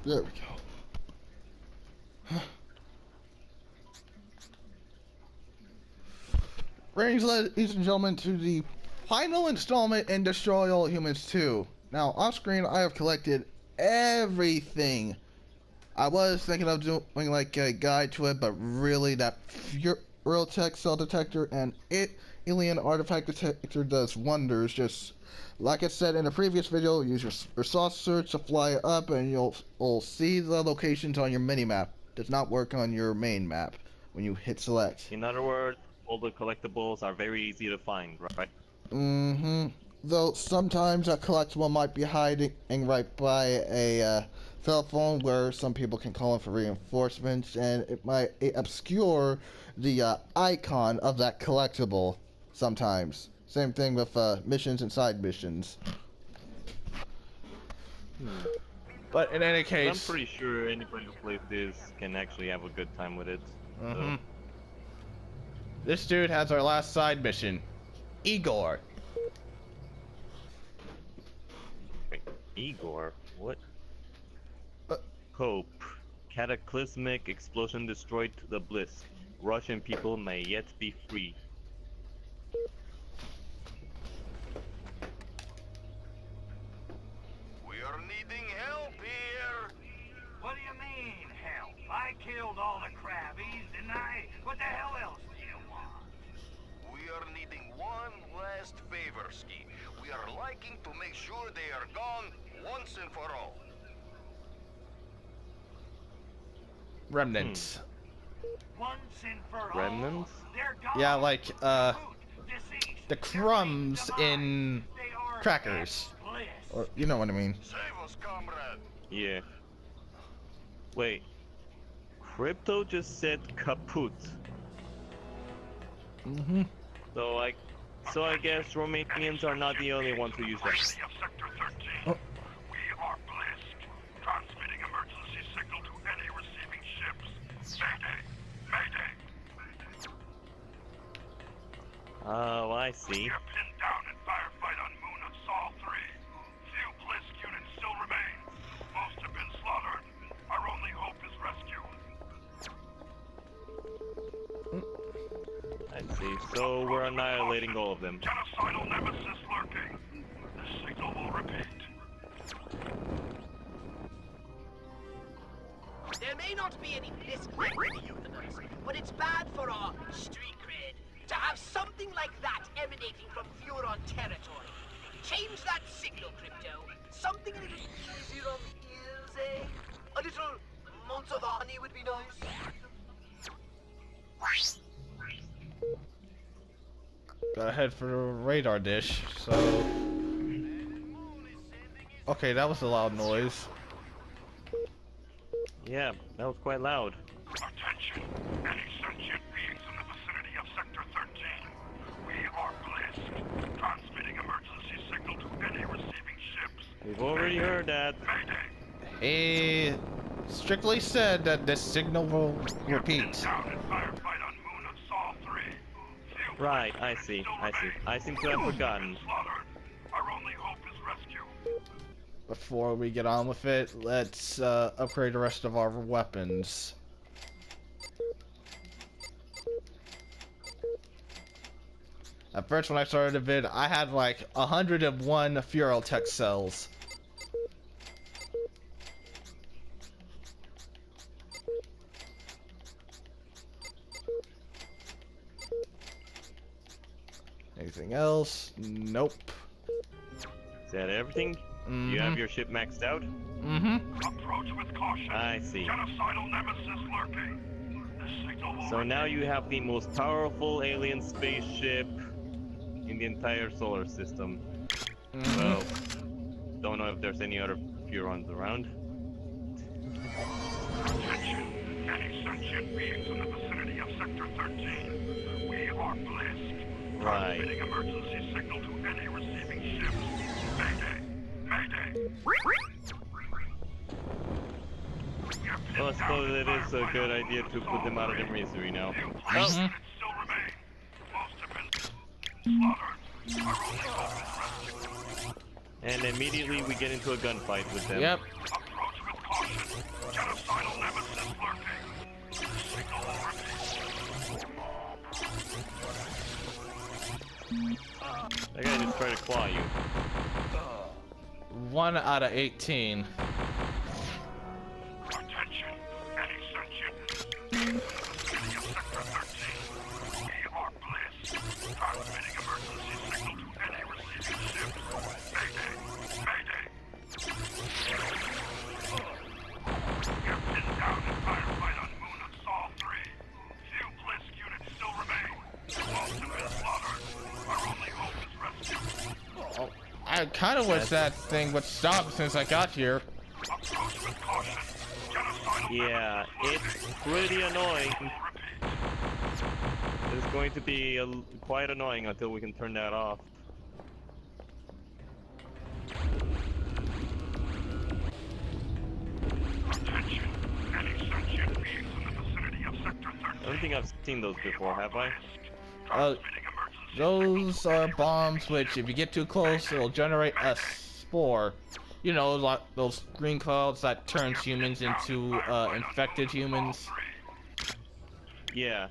There we go. Greetings, ladies and gentlemen, to the final installment in Destroy All Humans 2. Now, off screen, I have collected everything. I was thinking of doing like a guide to it, but really that real tech cell detector and alien artifact detector does wonders. Just like I said in the previous video, use your soft search to fly up and you'll see the locations on your mini map. Does not work on your main map when you hit select. In other words, all the collectibles are very easy to find, right? Mm-hmm. Though sometimes a collectible might be hiding right by a cell phone where some people can call in for reinforcements, and it might obscure the icon of that collectible sometimes. Same thing with missions and side missions. But in any case, I'm pretty sure anybody who plays this can actually have a good time with it. So. This dude has our last side mission. Igor. Wait, Igor? What? Hope. Cataclysmic explosion destroyed the bliss. Russian people may yet be free. We are needing help here. What do you mean, help? I killed all the crabbies, didn't I? What the hell else do you want? We are needing one last favor, Ski. We are liking to make sure they are gone once and for all. Remnants. Once and for Remnants? all. They're gone. Yeah, like Deceased. the crumbs in They are crackers. bliss. Or you know what I mean. Save us, comrade. Yeah. Wait. Crypto just said kaput. Mm-hmm. So I guess Romanians are not the only ones who use that. Of Sector 13. Oh. We are blessed. Transmitting emergency signal to any receiving ships. Mayday. Oh, I We see. are pinned down in firefight on Moon of Sol 3. Few Bliss units still remain. Most have been slaughtered. Our only hope is rescue. I see. So we're annihilating all of them. Genocidal nemesis lurking. The signal will repeat. There may not be any bliss left in the universe, but it's bad for our street cred to have something like that emanating from Furon territory. Change that signal, Crypto. Something a little easier on the ears, eh? A little Montovani would be nice. Gotta head for the radar dish, so... Okay, that was a loud noise. Yeah, that was quite loud. Attention! Any sentient beings in the vicinity of Sector 13. We are blessed. Transmitting emergency signal to any receiving ships. We've already heard that. He strictly said that this signal will repeat. Down in firefight on Moon of Sol 3. Few Right, I see. I seem to have forgotten. slaughtered. Our only hope is rescue. Before we get on with it, let's upgrade the rest of our weapons. At first, when I started the vid, I had like 101 Furotech cells. Anything else? Nope. Is that everything? You have your ship maxed out? Approach with caution. I see. Genocidal nemesis lurking. The signal will So now you have the most powerful alien spaceship in the entire solar system. Well, don't know if there's any other Furons around. Attention! Any sentient beings in the vicinity of Sector 13. We are blessed. Right. Transmitting emergency signal to any receiving ships. Mayday. Well, I suppose it is a good idea to put them out of their misery now. Few Bliss units still remain. Most have been slaughtered. Our only hope is rescue. And immediately we get into a gunfight with them. Yep. Approach with caution. 1 out of 18. Attention, any sentient beings in the vicinity of Sector 13. We are Bliss, transmitting emergency signal to any receiving ships. Mayday, mayday. We are pinned down in firefight on Moon of Sol 3. Few Bliss units still remain. Most have been slaughtered. Our only hope is rescue. Oh, I kind of wish that thing would stop since I got here. Approach with caution. Genocidal Yeah, it's pretty annoying. It's going to be quite annoying until we can turn that off. Attention, any sentient beings in the vicinity of Sector 13. I don't think I've seen those before, have I? Transmitting emergency Those are bombs which, if you get too close, it'll generate a spore. You know, like those green clouds that turns humans into infected humans. Yeah.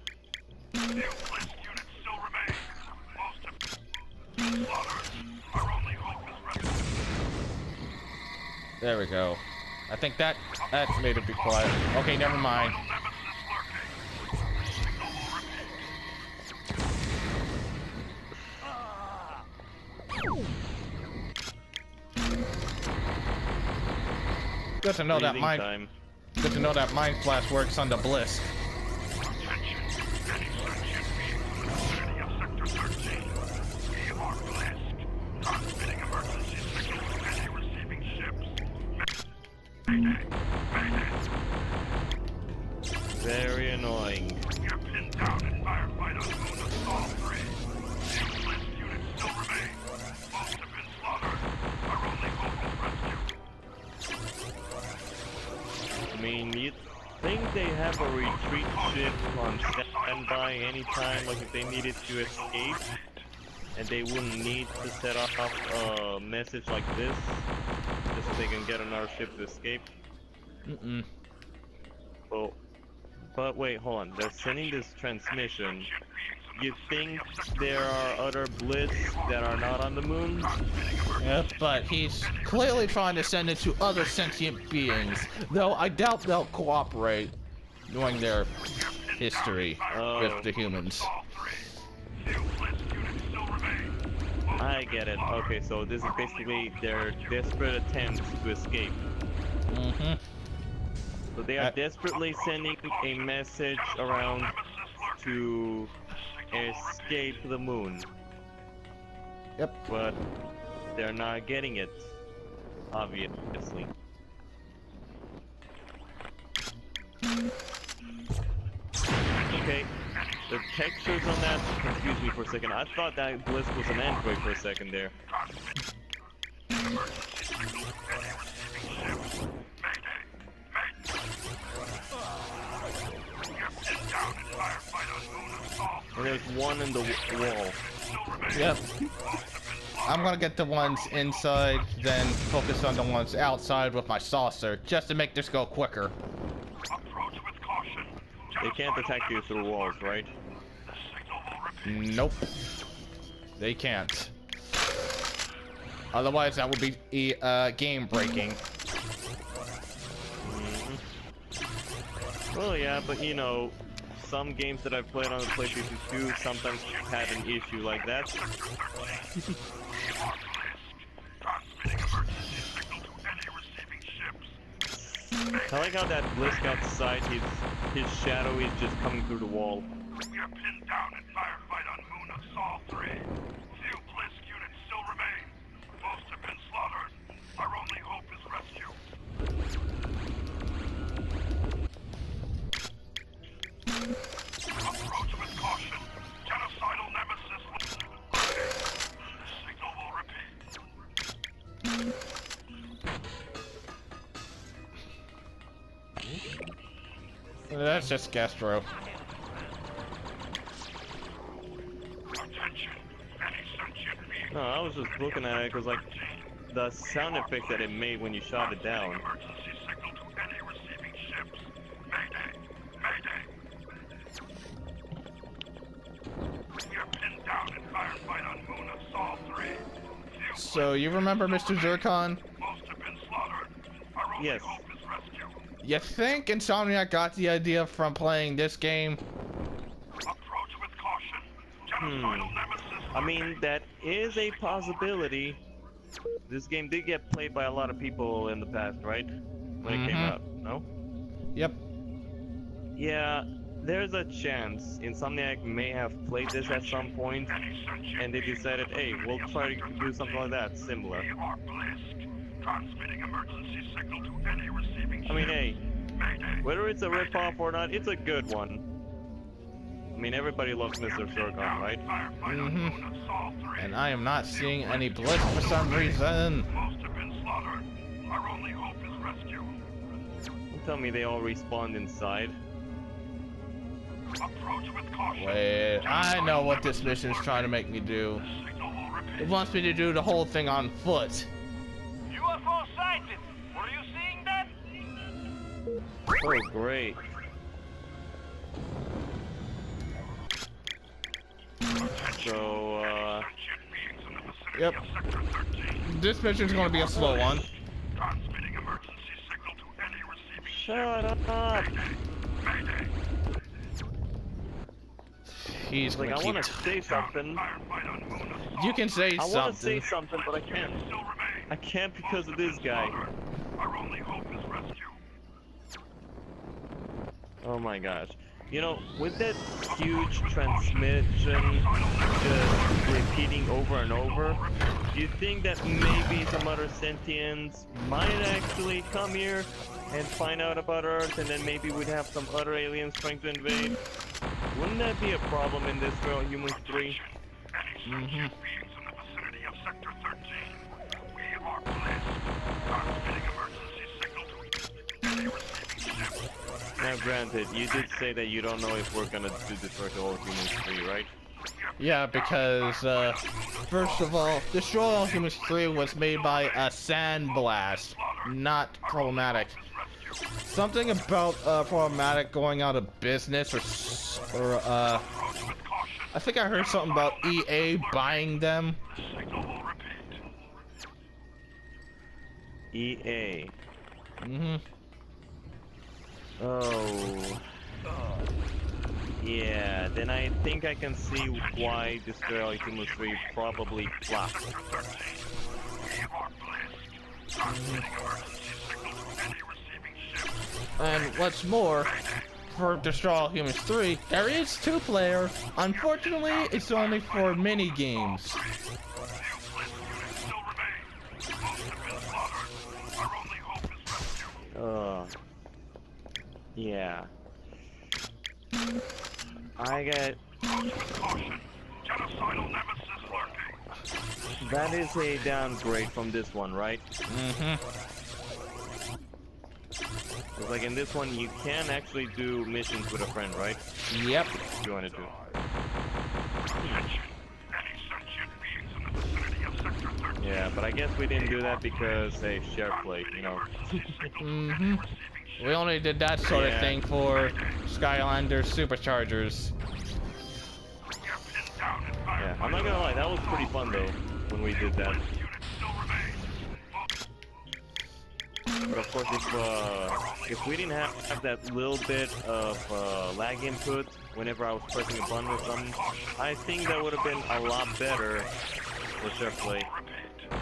Few Bliss units still remain. Most have been slaughtered. Our only hope is rescue. There we go. I think that made it be quiet. Okay, never mind. Nemesis lurking. Signal will repeat. Good to know that Breathing mind. time. Good to know that mind flash works on the Bliss. Attention, any sentient beings in the vicinity of Sector 13. We are Bliss, transmitting emergency signal to any receiving ships. Mayday, mayday. Very annoying. We are pinned down in firefight on Moon of Sol 3. Few Bliss units still remain. Most have been slaughtered. Our only hope is rescue. I mean, you'd think they have a retreat ship on standby anytime, like if they needed to escape, and they wouldn't need to set off a message like this, just so they can get on our ship to escape. Oh, but wait, hold on. They're sending this transmission. You think there are other Bliss that are not on the moon? Yep, but he's clearly trying to send it to other sentient beings, though I doubt they'll cooperate, knowing their history with the humans. I get it. Okay, so this is basically their desperate attempts to escape. So they are desperately sending a message around to escape the moon. Yep. But they're not getting it, obviously. Okay, the textures on that confused me for a second. I thought that Bliss was an android for a second there. And there's one in the wall. Yep. I'm gonna get the ones inside, then focus on the ones outside with my saucer, just to make this go quicker. Approach with caution. They can't attack you through walls, right? The signal will repeat. Nope. They can't. Otherwise, that would be game breaking. Well, yeah, but you know, some games that I've played on the PlayStation 2 sometimes had an issue like that. I like how that Bliss outside, his shadow is just coming through the wall. We are pinned down in firefight on Moon of Sol 3. Few Bliss units still remain. Most have been slaughtered. Our only hope is rescue. Approach with caution. Genocidal nemesis. The signal will repeat. That's just Gastro. Attention. Any sentient being. No, I was just looking at it because, like, the sound effect that it made when you shot it down. Emergency signal to any receiving ships. Mayday. Mayday. We are pinned down in firefight on Moon of Sol 3. So you remember Mr. Zircon? Most Yes. You think Insomniac got the idea from playing this game? Approach with caution. Genocidal nemesis. I mean, that is a possibility. This game did get played by a lot of people in the past, right? When it came out, no? Yep. Yeah, there's a chance Insomniac may have played this at some point, and they decided, hey, we'll try to do something like that, similar. We are blessed. Transmitting emergency signal to any receiving I mean, ship. hey, Mayday. whether it's a ripoff or not, it's a good one. I mean, everybody loves Mr. Sorghum, right? And I am not seeing any blitz for some reason. Most have been slaughtered. Our only hope is rescue. Don't tell me they all respawned inside. Approach with caution. Wait, I know what this mission is trying to make me do. Signal will repeat. It wants me to do the whole thing on foot. UFO sighted. Were you seeing that? Oh, great. So, Yep. This mission's gonna be a slow one. Transmitting emergency signal to any receiving shut up! Mayday. He's Like, gonna I want keep. to say something. Firefight on moon assault. You can say I want to say something. something, but I can't. Still remain. I can't because of this guy. Our only hope is rescue. Oh my gosh. You know, with that huge transmission just repeating over and over, do you think that maybe some other sentients might actually come here and find out about Earth, and then maybe we'd have some other aliens trying to invade? Wouldn't that be a problem in this Real Humans 3? Any sentient beings in the vicinity of Sector 13. We are blessed. Transmitting emergency signal to any receiving ship. Now granted, you did say that you don't know if we're gonna do this for Real Humans 3, right? Yeah, because first of all, Destroy All Humans 3 was made by a sandblast, not Problematic. Something about Problematic going out of business, or I think I heard something about EA buying them. Signal will repeat. EA. Mm-hmm. Oh. Yeah, then I think I can see why Destroy All Humans 3 probably flopped. We are blessed. Transmitting emergency signal to any receiving ship. And what's more, for Destroy All Humans 3, there is 2-player. Unfortunately, it's only for mini games. Few blessed units still remain. Most have been slaughtered. Our only hope is rescue. Yeah. I got... Caution. Genocidal nemesis lurking. That is a downgrade from this one, right? Mm-hmm. It's like in this one, you can actually do missions with a friend, right? Yep. If you want to do. Attention. Any sentient beings in the vicinity of Sector 13. Yeah, but I guess we didn't do that because, hey, SHAREfactory, you know. Mm-hmm. We only did that sort of thing for Skylander Superchargers. Yeah, I'm not gonna lie, that was pretty fun though, when we did that. But of course, if we didn't have that little bit of lag input whenever I was pressing a button or something, I think that would have been a lot better for SHAREfactory. I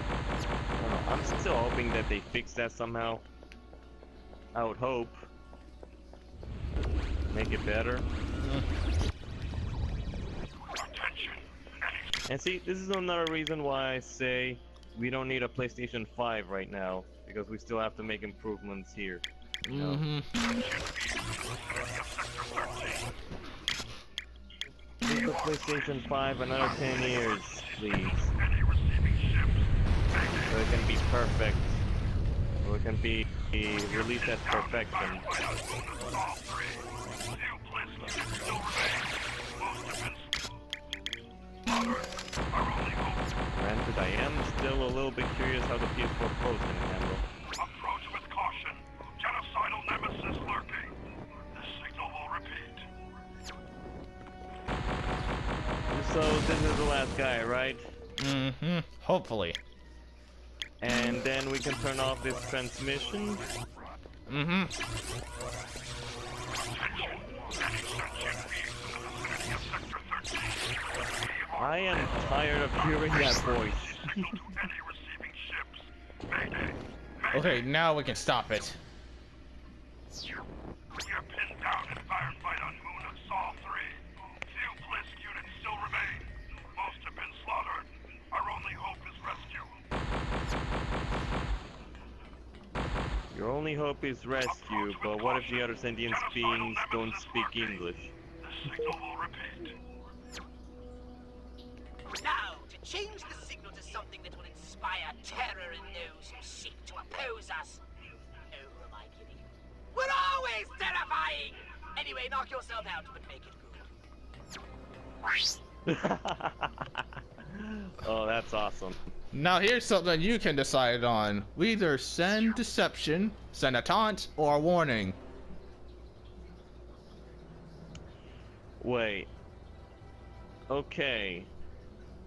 don't know, I'm still hoping that they fix that somehow. I would hope. Make it better. And see, this is another reason why I say we don't need a PlayStation 5 right now, because we still have to make improvements here. You know? Give the PlayStation 5 another 10 years, please. So it can be perfect. So it can be released at perfection. Granted, I am still a little bit curious how the PS4 Pro is going to handle. Approach with caution. Genocidal nemesis lurking. The signal will repeat. So this is the last guy, right? Mm-hmm. Hopefully. And then we can turn off this transmission. Mm-hmm. I am tired of hearing that voice. Okay, now we can stop it. We are pinned down in firefight on Moon of Sol 3. Few Blisk units still remain. Most have been slaughtered. Our only hope is rescue. Your only hope is rescue, but what if the other sentient beings don't speak English? The signal will repeat. Now, to change the signal to something that will inspire terror in those who seek to oppose us. Oh, who am I kidding? We're always terrifying! Anyway, knock yourself out, but make it good. Oh, that's awesome. Now here's something you can decide on. We either send deception, send a taunt, or a warning. Wait. Okay.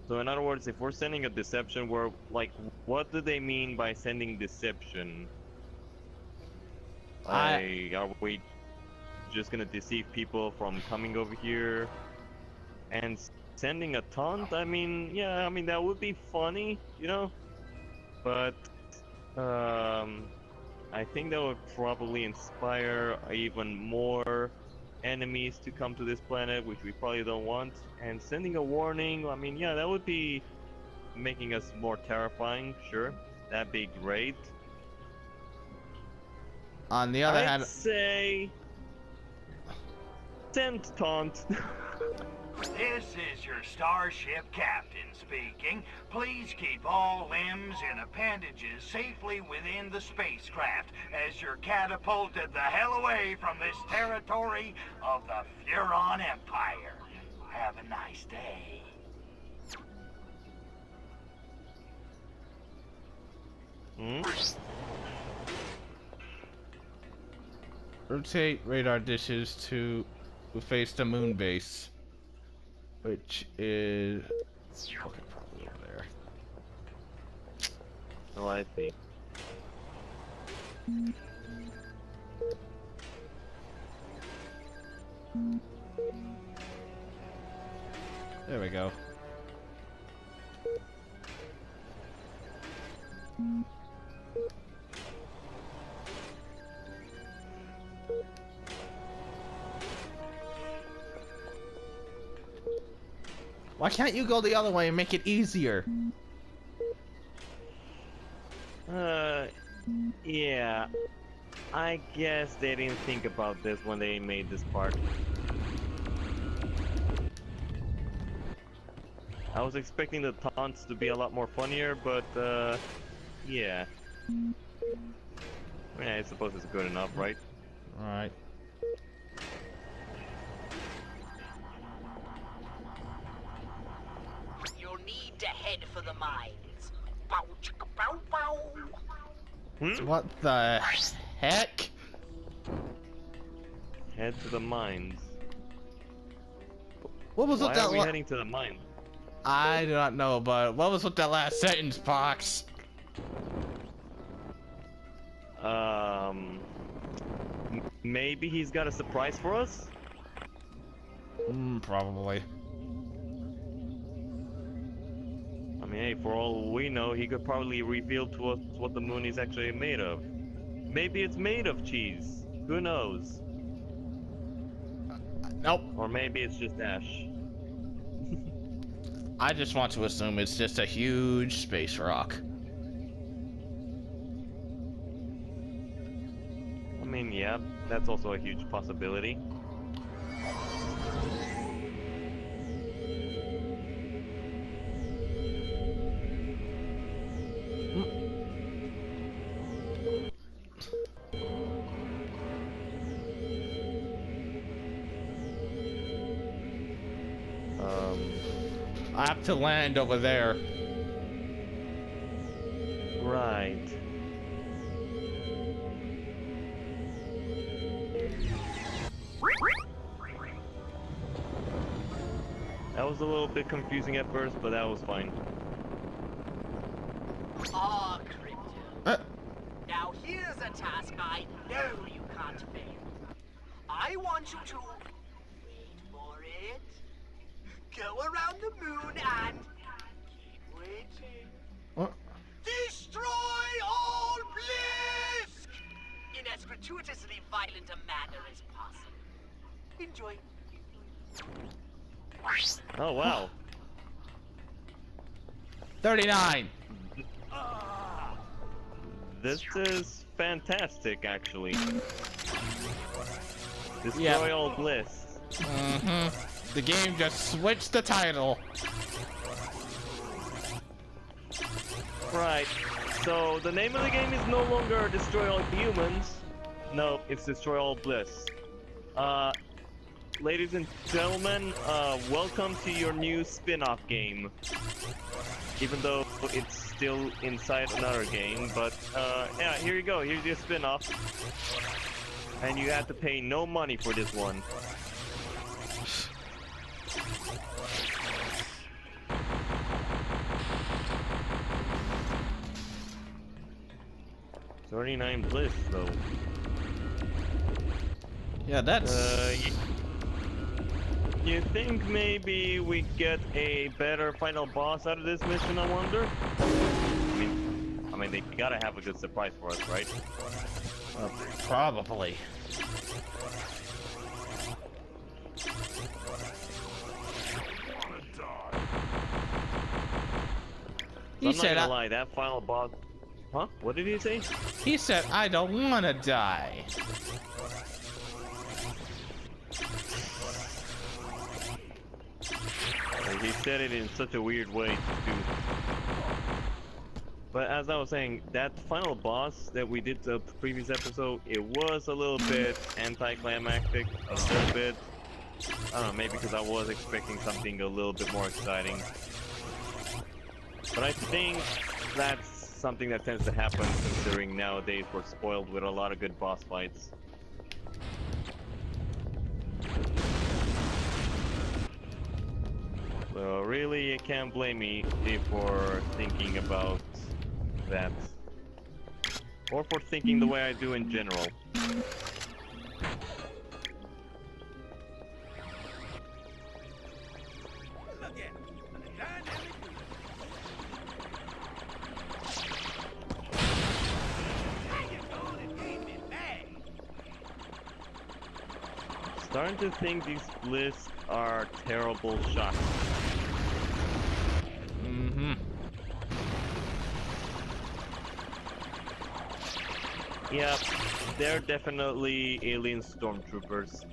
So in other words, if we're sending a deception, we're like, what do they mean by sending deception? Are we just gonna deceive people from coming over here? And sending a taunt? I mean, yeah, I mean that would be funny, you know? But I think that would probably inspire even more enemies to come to this planet, which we probably don't want. And sending a warning, I mean, yeah, that would be making us more terrifying, sure. That'd be great. On the other I'd hand, say send taunt. This is your starship captain speaking. Please keep all limbs and appendages safely within the spacecraft as you're catapulted the hell away from this territory of the Furon Empire. Have a nice day. rotate radar dishes to face the moon base, which is okay, probably over there. Oh, I see. There we go. Why can't you go the other way and make it easier? Yeah. I guess they didn't think about this when they made this part. I was expecting the taunts to be a lot more funnier, but yeah. I mean, I suppose it's good enough, right? Alright. You'll need to head for the mines. Bow, chicka, bow, bow. What the heck? Head to the mines. What was Why with that? are we heading to the mine? I do not know, but what was with that last sentence, Pox? Maybe he's got a surprise for us? Probably. I mean, hey, for all we know, he could probably reveal to us what the moon is actually made of. Maybe it's made of cheese. Who knows? Nope. Or maybe it's just ash. I just want to assume it's just a huge space rock. I mean, yeah, that's also a huge possibility. I have to land over there. Right. That was a little bit confusing at first, but that was fine. Ah, Chris. know you can't fail. I want you to wait for it. Go around the moon and keep waiting. What? Destroy all Blisk! In as gratuitously violent a manner as possible. Enjoy. Oh wow. 39. This is fantastic, actually. Destroy Yeah. all bliss. The game just switched the title. Right. So the name of the game is no longer Destroy All Humans. No, it's Destroy All Bliss. Ladies and gentlemen, welcome to your new spin-off game. Even though it's still inside another game, but yeah, here you go. Here's your spin-off. And you have to pay no money for this one. $39 bliss, though. Yeah, that's. You think maybe we get a better final boss out of this mission, I wonder? I mean, they gotta have a good surprise for us, right? Probably. I'm not said gonna lie, that final boss... Huh? What did he say? He said, I don't wanna die. He said it in such a weird way, too. But as I was saying, that final boss that we did the previous episode, it was a little bit anticlimactic, a little bit. I don't know, maybe because I was expecting something a little bit more exciting. But I think that's something that tends to happen, considering nowadays we're spoiled with a lot of good boss fights. So really, you can't blame me for thinking about that. Or for thinking the way I do in general. Starting to think these Bliss are terrible shots. Yep, they're definitely alien stormtroopers.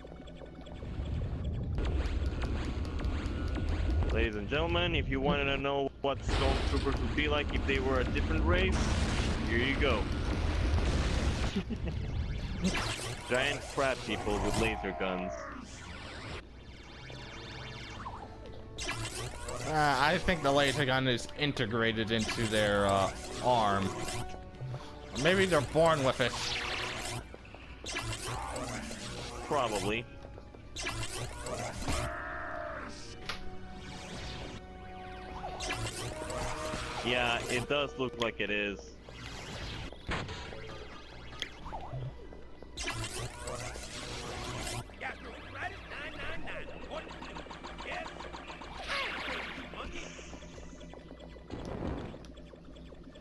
Ladies and gentlemen, if you wanted to know what stormtroopers would be like if they were a different race, here you go. Giant crab people with laser guns. I think the laser gun is integrated into their arm. Or maybe they're born with it. Probably. Yeah, it does look like it is.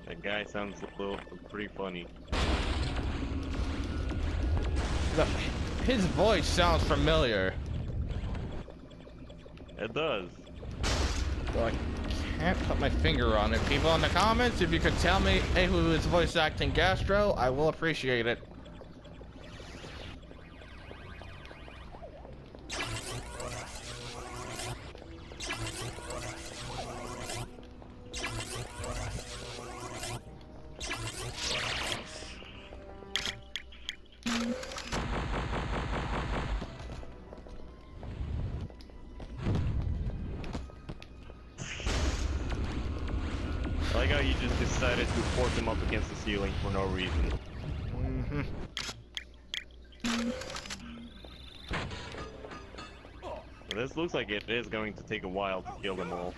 That guy sounds a little pretty funny. His voice sounds familiar. It does. So I can't put my finger on it. People in the comments, if you could tell me, hey, who is voice acting Gastro, I will appreciate it. I like how you just decided to force him up against the ceiling for no reason. Well, this looks like it is going to take a while to kill them all.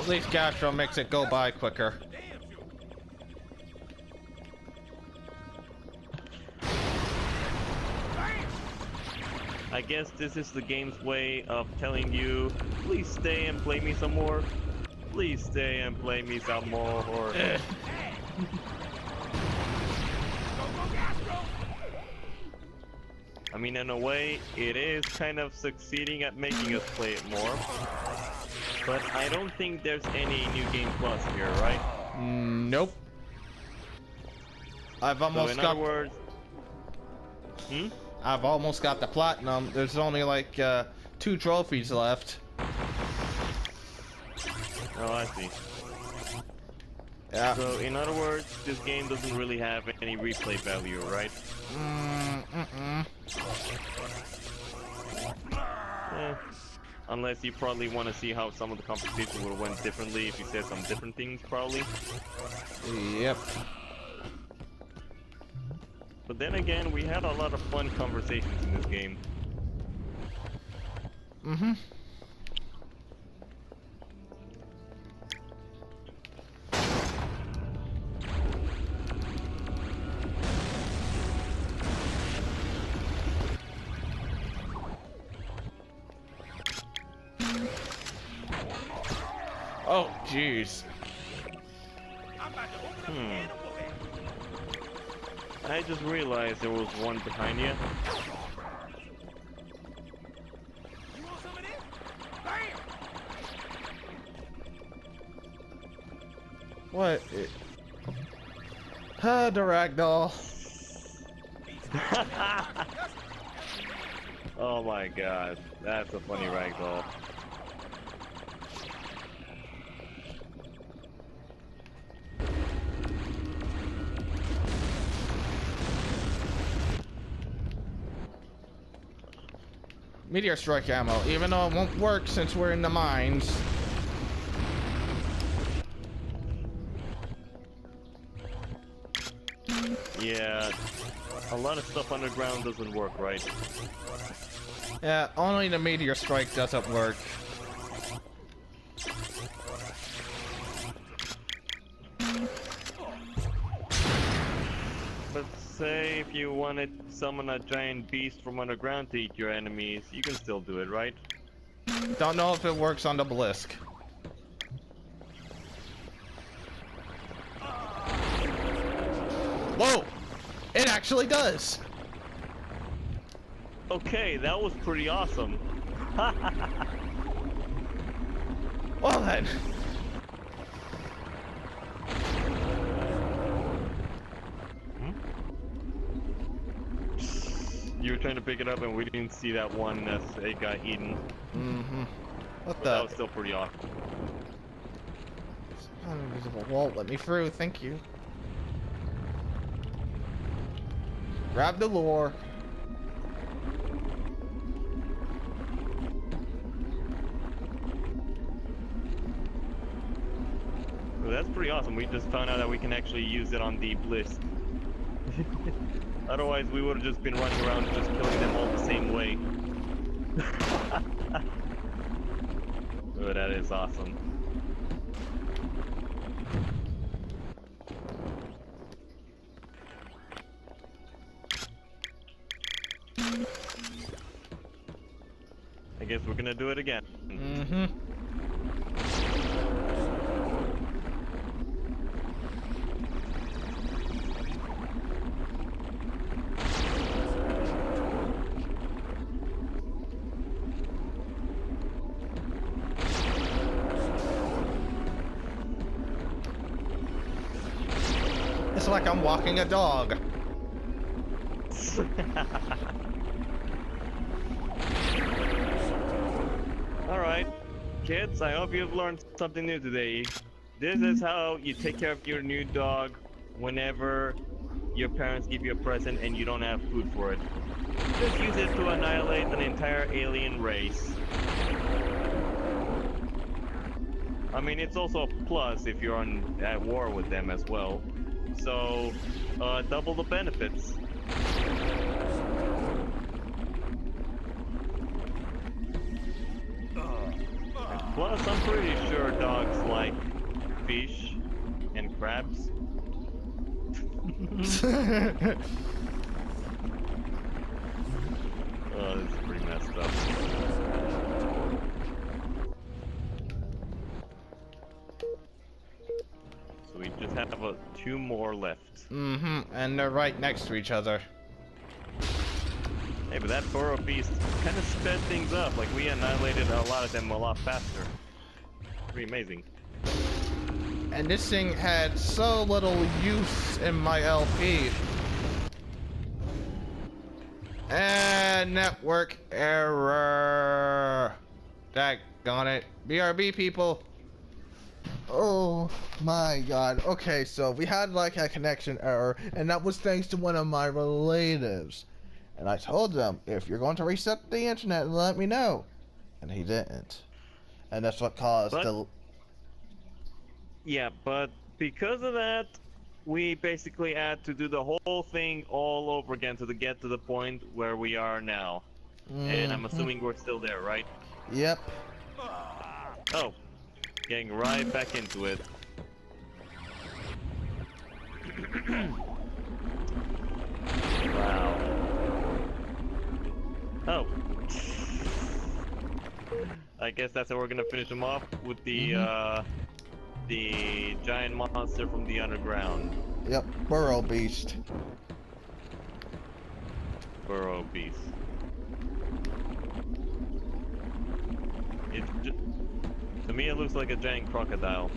At least Gastro makes it go by quicker. I guess this is the game's way of telling you, please stay and play me some more. Please stay and play me some more. Or I mean, in a way, it is kind of succeeding at making us play it more. But I don't think there's any New Game Plus here, right? Nope. I've almost so in got. other words, I've almost got the platinum. There's only like 2 trophies left. Oh, I see. Yeah. So in other words, this game doesn't really have any replay value, right? Unless you probably want to see how some of the competition would have went differently if you said some different things, probably. Yep. But then again, we had a lot of fun conversations in this game. Oh, jeez. I just realized there was one behind you. What? The ragdoll. Oh my god, that's a funny ragdoll. Meteor strike ammo, even though it won't work since we're in the mines. Yeah, a lot of stuff underground doesn't work, right? Yeah, only the meteor strike doesn't work. But say if you wanted to summon a giant beast from underground to eat your enemies, you can still do it, right? Don't know if it works on the Blisk. Whoa! It actually does! Okay, that was pretty awesome. Well then. You were trying to pick it up and we didn't see that one as it got eaten. What But that the? was still pretty awesome. Invisible wall, let me through, thank you. Grab the lore. Well, that's pretty awesome. We just found out that we can actually use it on the Bliss. Otherwise, we would have just been running around just killing them all the same way. Oh, that is awesome. I guess we're gonna do it again. It's like I'm walking a dog. Alright, kids, I hope you've learned something new today. This is how you take care of your new dog whenever your parents give you a present and you don't have food for it. Just use it to annihilate an entire alien race. I mean, it's also a plus if you're at war with them as well. So, double the benefits. Plus, I'm pretty sure dogs like fish and crabs. Oh, this is pretty messed up. So we just have two more left. Mm-hmm, and they're right next to each other. Hey, but that burrow beast kind of sped things up. Like, we annihilated a lot of them a lot faster. Pretty amazing. And this thing had so little use in my LP. And network error. Daggone it. BRB people. Oh my god. Okay, so we had like a connection error, and that was thanks to one of my relatives. And I told them, if you're going to reset the internet, let me know. And he didn't. And that's what caused the... Yeah, but because of that, we basically had to do the whole thing all over again to get to the point where we are now. And I'm assuming we're still there, right? Yep. Oh, getting right back into it. Wow. Oh. I guess that's how we're gonna finish them off with the giant monster from the underground. Yep, Burrow Beast. Burrow beast. To me, it looks like a giant crocodile.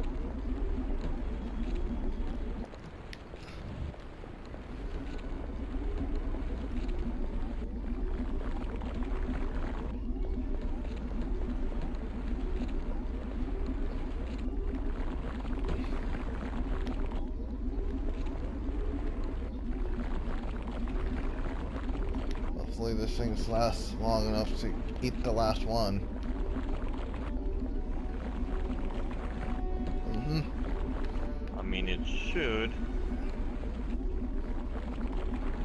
Hopefully this thing lasts long enough to eat the last one. I mean, it should.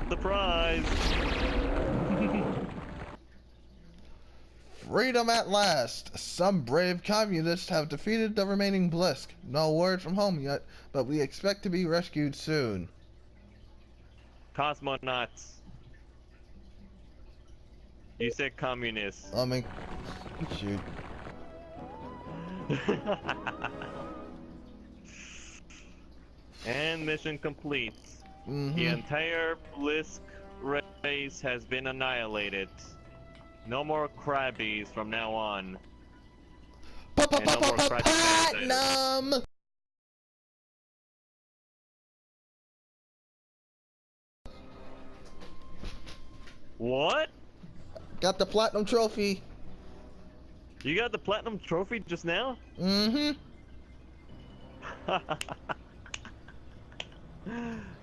Surprise! Freedom at last! Some brave communists have defeated the remaining Blisk. No word from home yet, but we expect to be rescued soon. Cosmonauts. You said communists. I mean, shoot. And mission complete. The entire Blisk race has been annihilated. No more Krabbies from now on. And no more Krabby Platinum! What? Got the platinum trophy. You got the platinum trophy just now?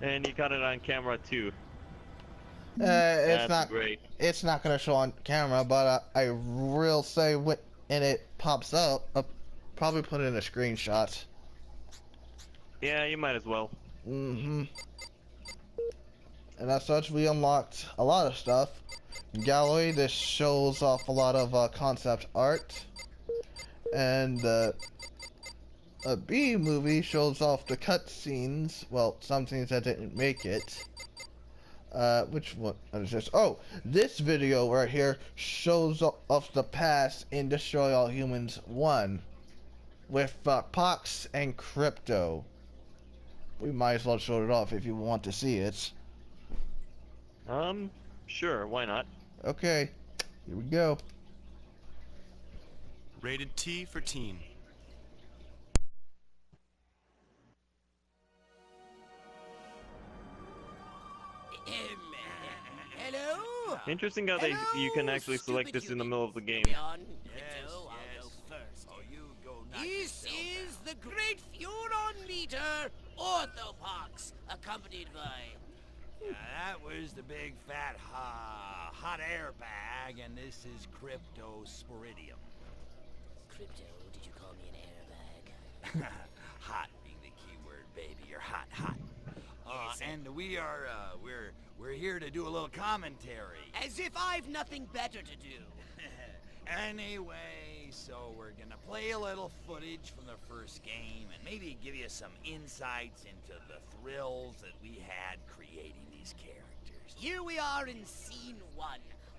And you got it on camera too. It's That's not great. It's not gonna show on camera, but I will say when it pops up, I'll probably put it in a screenshot. Yeah, you might as well. And as such, we unlocked a lot of stuff. Gallery, this shows off a lot of concept art, and a B movie shows off the cutscenes. Well, some scenes that didn't make it. Which one is this? Oh, this video right here shows off the past in Destroy All Humans 1 with Pox and Crypto. We might as well show it off if you want to see it. Sure, why not? Okay, here we go. Rated T for teen. Hello? Interesting how you can actually select this in the middle of the game. This is the Great Furon Meter, Orthopox, accompanied by... That was the big fat hot air bag, and this is Cryptosporidium. Crypto, did you call me an airbag? Hot being the key word, baby. You're hot. And we are, we're here to do a little commentary. As if I've nothing better to do. Anyway, so we're gonna play a little footage from the first game and maybe give you some insights into the thrills that we had creating these characters. Here we are in scene 1.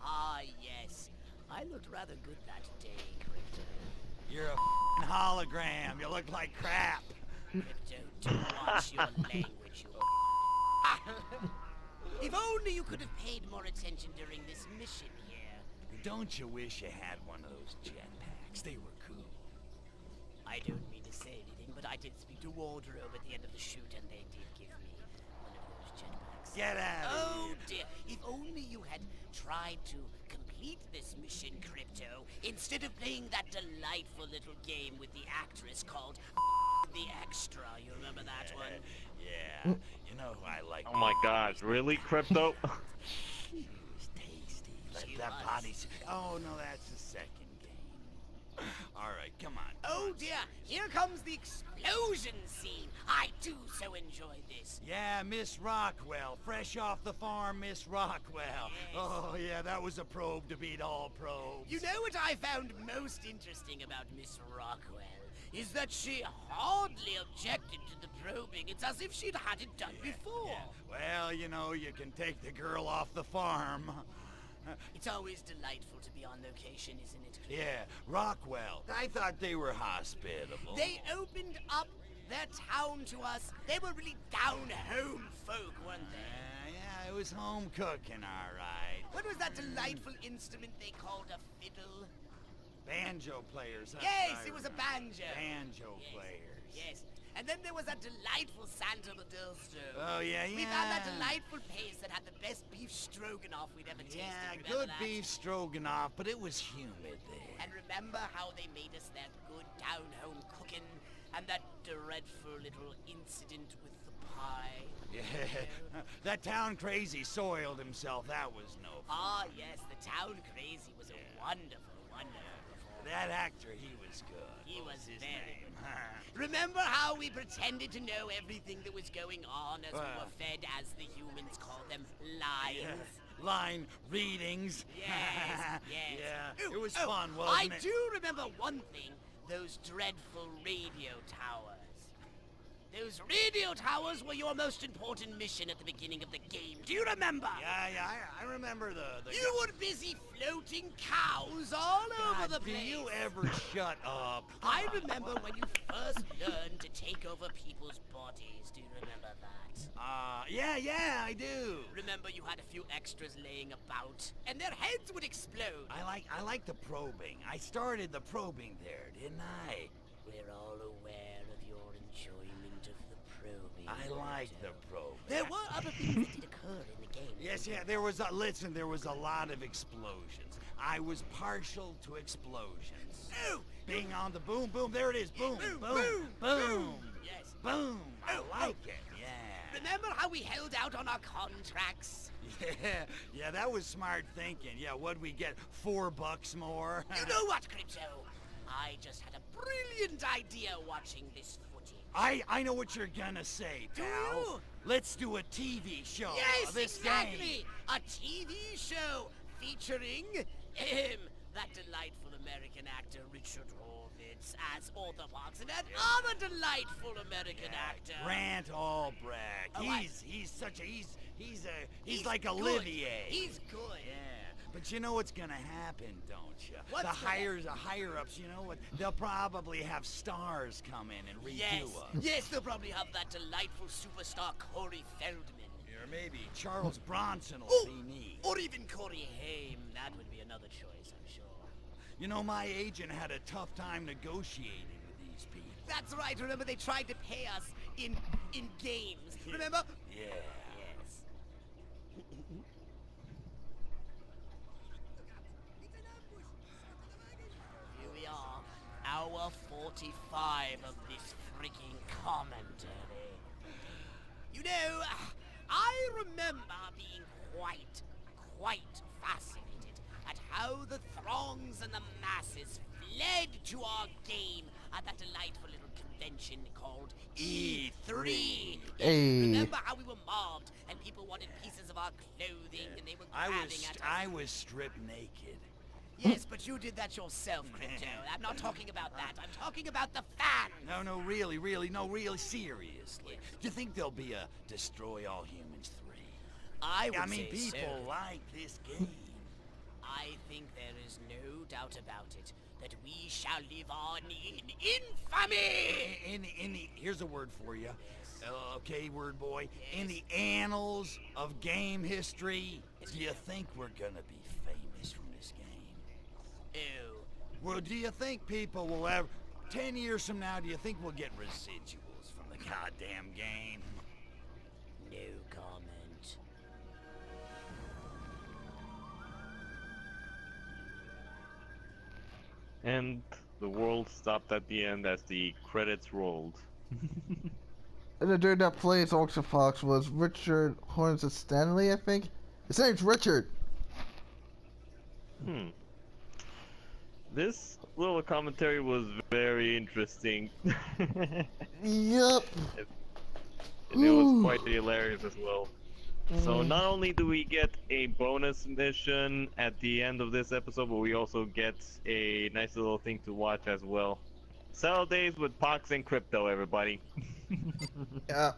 Ah, yes. I looked rather good that day, Crypto. You're a f***ing hologram. You look like crap. Crypto, do watch your language, you If only you could have paid more attention during this mission here. Don't you wish you had one of those jetpacks? They were cool. I don't mean to say anything, but I did speak to Wardrobe at the end of the shoot, and they did give me one of those jetpacks. Get out of Oh here. dear, if only you had tried to complete this mission, Crypto, instead of playing that delightful little game with the actress called The Extra. You remember that one? Yeah, you know who I like. Oh my god, really, Crypto? It was tasty. She That was. body. Oh no, that's the second game. All right, come on. Oh dear, here comes the explosion scene. I do so enjoy this. Yeah, Miss Rockwell, fresh off the farm, Miss Rockwell. Yes. Oh yeah, that was a probe to beat all probes. You know what I found most interesting about Miss Rockwell? Is that she hardly objected to the probing. It's as if she'd had it done before. Yeah. Well, you know, you can take the girl off the farm. It's always delightful to be on location, isn't it? Yeah, Rockwell. I thought they were hospitable. They opened up their town to us. They were really down-home folk, weren't they? Yeah, it was home cooking, all right. What was that delightful instrument they called a fiddle? Banjo players. Huh? Yes, I it was a remember. banjo. Banjo Yes, players. Yes. And then there was that delightful Santa Liddell stove. Oh, yeah, We found that yeah. delightful place that had the best beef stroganoff we'd ever tasted. Yeah, Remember good that? beef stroganoff, but it was humid there. And remember how they made us that good down-home cooking and that dreadful little incident with the pie? Yeah, that town crazy soiled himself. That was no fun. Ah, yes, the town crazy was a wonderful, wonderful performance. That actor, he was good. He What was his very name? Remember how we pretended to know everything that was going on as we Well. were fed, as the humans call them, lines? Yeah. Line readings. Yes, yes. Yeah, Ooh, it was oh, fun, wasn't I it? do remember one thing, those dreadful radio towers. Those radio towers were your most important mission at the beginning of the game. Do you remember? Yeah, I remember the You were busy floating cows all over God, the do place. you ever shut up? I remember when you first learned to take over people's bodies. Do you remember that? Yeah, I do. Remember you had a few extras laying about, and their heads would explode. I like the probing. I started the probing there, didn't I? We're all aware of your enjoyment of the probing. I like the probing. There were other things that did occur in the game. Yes, yeah, there was a lot of explosions. I was partial to explosions. Oh! Being on the boom, boom, there it is, boom, Boom, boom, boom, boom, Yes. boom. I Oh, like oh. it, yeah. Remember how we held out on our contracts? Yeah, that was smart thinking. Yeah, what'd we get, $4 more? You know what, Crypto? I just had a brilliant idea watching this footage. I know what you're gonna say, Do pal. you? Let's do a TV show Yes, of this exactly! game. A TV show featuring that delightful American actor Richard Horvitz as Arthur Parks and that other delightful American actor. Grant Albrecht. Oh, He's like good. Olivier. He's good. Yeah, but you know what's gonna happen, don't you? What's The higher ups, you know what? They'll probably have stars come in and redo Yes, us. yes, they'll probably have that delightful superstar Corey Feldman. Or maybe Charles Bronson will Oh, be me. or even Corey Haim. That would be another choice, I'm sure. You know, my agent had a tough time negotiating with these people. That's right. Remember, they tried to pay us in games. Remember? Yeah. Yes. Here we are, hour 45 of this freaking commentary. You know, I remember being quite fascinated at how the throngs and the masses fled to our game at that delightful little convention called E3. Hey. Remember how we were mobbed and people wanted pieces of our clothing and they were grabbing at us? I was stripped naked. Yes, but you did that yourself, Crypto. I'm not talking about that. I'm talking about the fans. No, really, seriously. Do you think there'll be a Destroy All Humans 3? I would I mean, say people so. like this game. I think there is no doubt about it that we shall live on in infamy. Here's a word for you. Okay, word boy. In the annals of game history, do you think we're gonna be famous from this game? Oh, Well, do you think people will ever... 10 years from now, do you think we'll get residuals from the goddamn game? no comment. And the world stopped at the end as the credits rolled. And the dude that plays Octofox was Richard Horns of Stanley, I think. His name's Richard. This little commentary was very interesting. Yep. And it was quite hilarious as well. So not only do we get a bonus mission at the end of this episode, but we also get a nice little thing to watch as well. Saturdays with Pox and Crypto, everybody. Yeah.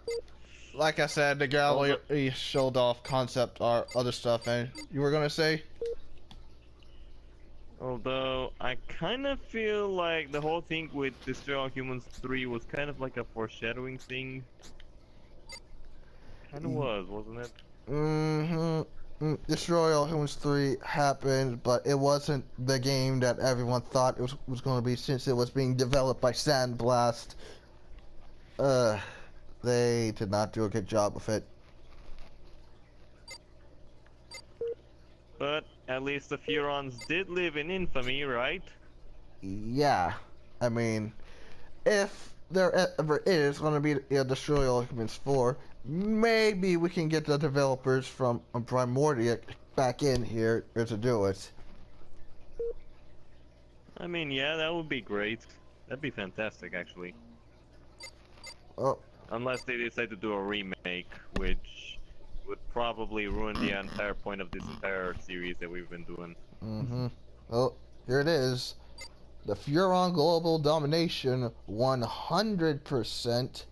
Like I said, the gallery showed off concept art, other stuff, and you were gonna say? Although, I kind of feel like the whole thing with Destroy All Humans 3 was kind of like a foreshadowing thing. Kinda was, wasn't it? Destroy All Humans 3 happened, but it wasn't the game that everyone thought it was going to be, since it was being developed by Sandblast. They did not do a good job with it. But at least the Furons did live in infamy, right? Yeah. I mean, if there ever is going to be a Destroy All Humans 4, maybe we can get the developers from Primordia back in here to do it. I mean, yeah, that would be great. That'd be fantastic, actually. Oh, Unless they decide to do a remake, which would probably ruin the entire point of this entire series that we've been doing. Oh, here it is. The Furon Global Domination 100%.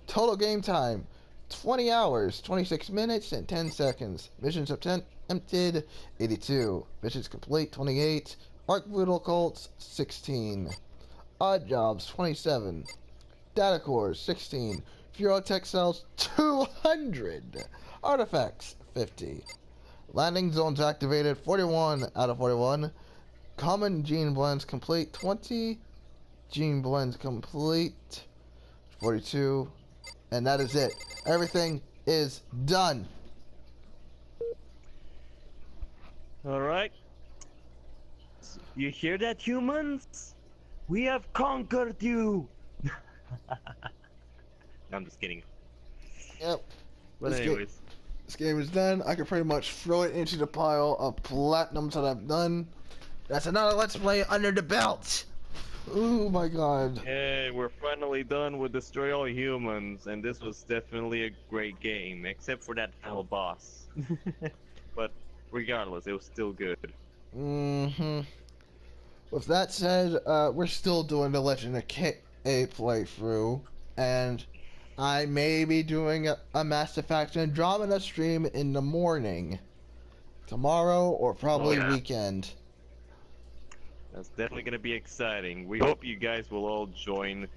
Total game time 20 hours, 26 minutes, and 10 seconds. Missions attempted 82. Missions complete 28. Arc Voodoo Cults 16. Odd Jobs 27. Data Cores 16. Furo Textiles 200. Artifacts 50. Landing zones activated 41 out of 41. Common gene blends complete 20. Gene blends complete 42. And that is it. Everything is done. Alright. You hear that, humans? We have conquered you! I'm just kidding. Yep. But anyways. This game is done. I can pretty much throw it into the pile of platinums that I've done. That's another Let's Play under the belt. Oh my god. Hey, we're finally done with Destroy All Humans, and this was definitely a great game, except for that final boss. But regardless, it was still good. With that said, we're still doing the Legend of K playthrough, and I may be doing a Mass Effect Andromeda stream in the morning. Tomorrow, or probably weekend. That's definitely going to be exciting. We hope you guys will all join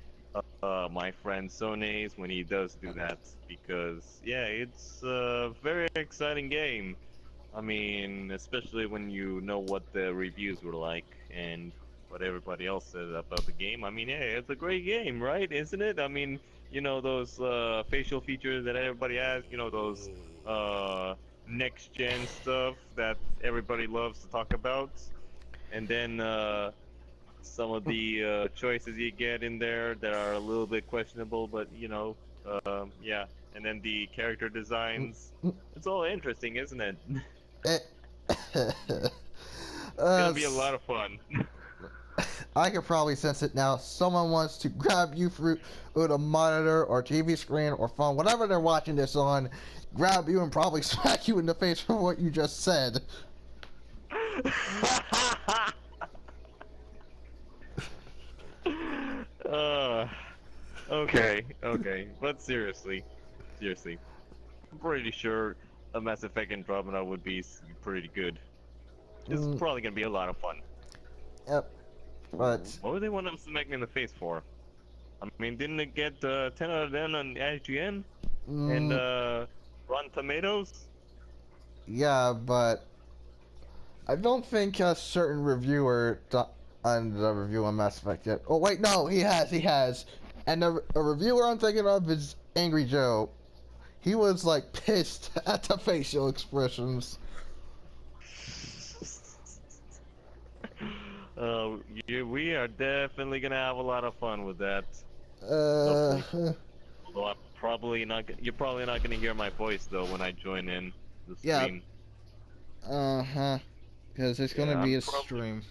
my friend Sones when he does do that, because, yeah, it's a very exciting game. I mean, especially when you know what the reviews were like and what everybody else said about the game. I mean, yeah, it's a great game, right? Isn't it? I mean, you know, those facial features that everybody has, you know, those next-gen stuff that everybody loves to talk about. And then some of the choices you get in there that are a little bit questionable, but you know, yeah. And then the character designs, it's all interesting, isn't it? It's gonna be a lot of fun. I can probably sense it now. Someone wants to grab you through a monitor or TV screen or phone, whatever they're watching this on, grab you and probably smack you in the face for what you just said. Uh, okay, okay, but seriously, I'm pretty sure a Mass Effect Andromeda would be pretty good. It's Mm, probably gonna be a lot of fun. yep. But What would they want to smack me in the face for? I mean, didn't it get 10 out of 10 on IGN and mm, Rotten Tomatoes? yeah, but I don't think a certain reviewer on the review on Mass Effect yet. Oh wait, no, he has. And a reviewer I'm thinking of is Angry Joe. He was like pissed at the facial expressions. We are definitely gonna have a lot of fun with that. Uh, Hopefully. Although you're probably not gonna hear my voice though when I join in the yeah, stream. uh-huh. Because it's gonna Yeah, be a stream.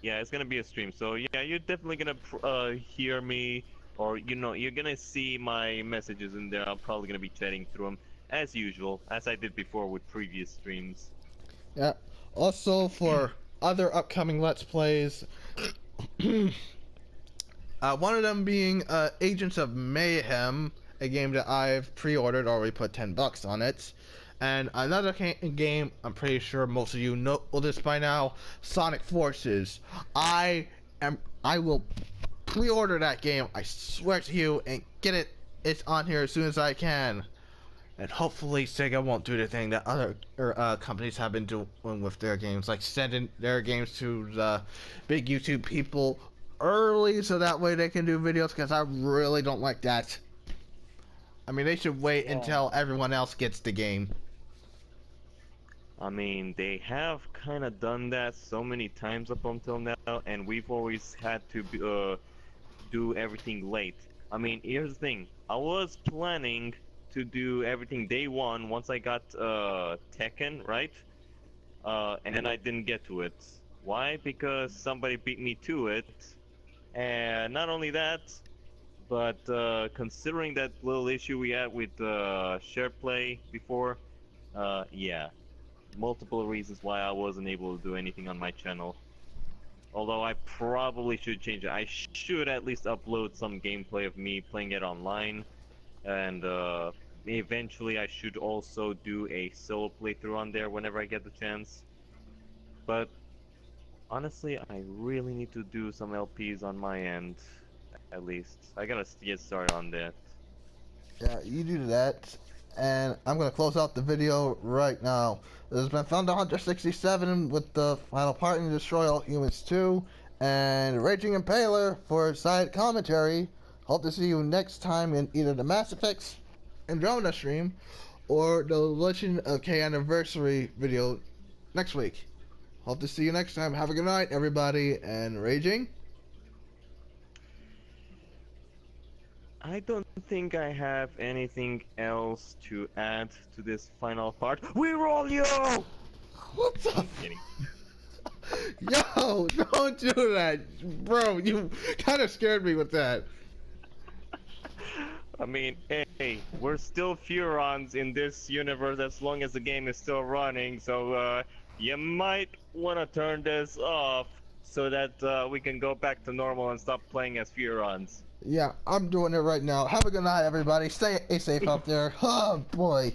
yeah, it's gonna be a stream. So yeah, you're definitely gonna hear me, or you're gonna see my messages in there. I'm probably gonna be chatting through them as usual, as I did before with previous streams. Yeah. Also for other upcoming Let's Plays, one of them being Agents of Mayhem, a game that I've pre-ordered, already put $10 on it. And another game, I'm pretty sure most of you know this by now, Sonic Forces. I will pre-order that game, I swear to you, and get it's on here as soon as I can. And hopefully Sega won't do the thing that other companies have been doing with their games, like sending their games to the big YouTube people early so that way they can do videos, because I really don't like that. I mean, they should wait until everyone else gets the game. I mean, they have kind of done that so many times up until now, and we've always had to do everything late. I mean, here's the thing. I was planning to do everything day one once I got Tekken, right? And then I didn't get to it. Why? Because somebody beat me to it. And not only that, but considering that little issue we had with SharePlay before, yeah. Multiple reasons why I wasn't able to do anything on my channel. Although I probably should change it. I should at least upload some gameplay of me playing it online. And eventually I should also do a solo playthrough on there whenever I get the chance. But honestly, I really need to do some LPs on my end. At least. I gotta get started on that. Yeah, you do that. And I'm going to close out the video right now. This has been Thunder Hunter 67 with the final part in Destroy All Humans 2. And Raging Impaler for side commentary. Hope to see you next time in either the Mass Effect Andromeda stream or the Legend of K Anniversary video next week. Hope to see you next time. Have a good night, everybody. And Raging? I don't think I have anything else to add to this final part. We roll you! What the? Kidding. Yo, don't do that. Bro, you kind of scared me with that. I mean, hey, we're still Furons in this universe as long as the game is still running, so you might want to turn this off so that we can go back to normal and stop playing as Furons. Yeah, I'm doing it right now. Have a good night, everybody. Stay safe out there. Oh, boy.